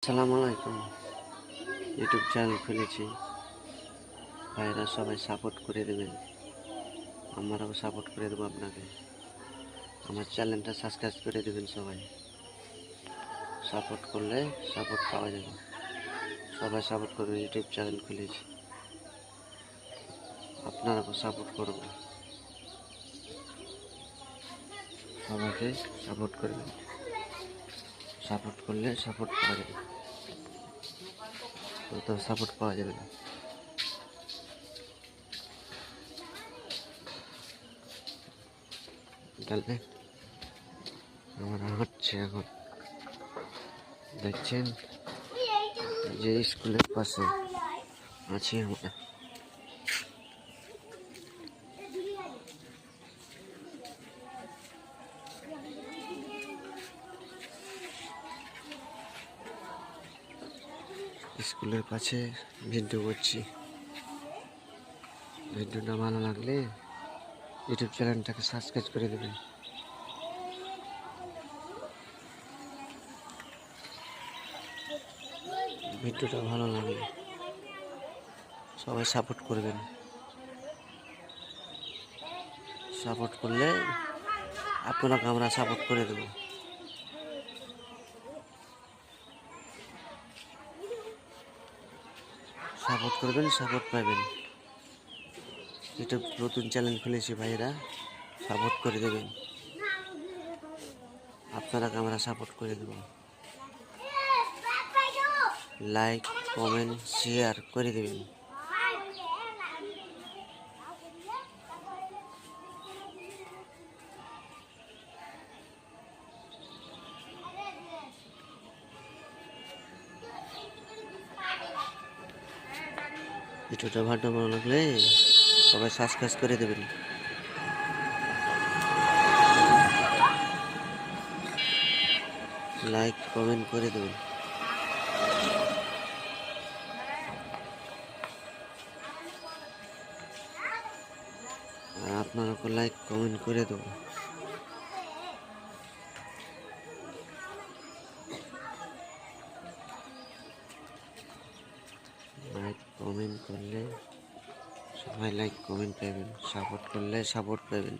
আসসালামু আলাইকুম। YouTube channel খুলেছি, ভাইরা সবাই সাপোর্ট করে দেবেন, আমরাও সাপোর্ট করে দেবো আপনাকে। আমার চ্যানেলটা সাবস্ক্রাইব করে দেবেন। সবাই সাপোর্ট করলে সাপোর্ট পাওয়া যাবে। সবাই সাপোর্ট করবেন। ইউটিউব চ্যানেল খুলেছি, আপনারাও সাপোর্ট করবেন। সবাইকে সাপোর্ট করবেন। সাপোর্ট করলে সাপোর্ট পাওয়া যাবে, তো সাপোর্ট পাওয়া যাবে না। তাহলে আমরা হচ্ছে এখন দেখছেন যে স্কুলের পাশে আছি আমরা। স্কুলের পাশে ভিডিও করছি। ভিডিওটা ভালো লাগলে ইউটিউব চ্যানেলটাকে সাবস্ক্রাইব করে দেবেন। ভিডিওটা ভালো লাগলে সবাই সাপোর্ট করবেন। সাপোর্ট করলে আপনাকে আমরা সাপোর্ট করে দেব। সাপোর্ট করবেন, সাপোর্ট পাবেন। ইউটিউব নতুন চ্যানেল খুলেছি, ভাইরা সাপোর্ট করে দেবেন। আপনাকে আমরা সাপোর্ট করে দেব। লাইক, কমেন্ট, শেয়ার করে দেবেন। ভিডিওটা ভালো লাগলে সবাই সাবস্ক্রাইব করে দেবেন। লাইক, কমেন্ট করে দেবেন। আর আপনারাও লাইক, কমেন্ট করে দেবো। লাইক, কমেন্ট করলে সবাই লাইক, কমেন্ট পাবেন। সাপোর্ট করলে সাপোর্ট পাবেন।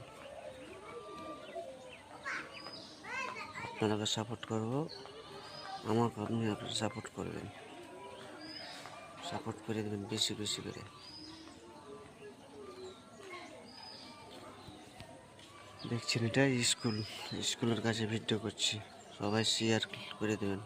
আপনাকে সাপোর্ট করব, আমাকে আপনি সাপোর্ট করবেন। সাপোর্ট করে দেবেন বেশি বেশি করে। দেখছেন এটা স্কুলের কাছে ভিডিও করছি, সবাই শেয়ার করে দেবেন।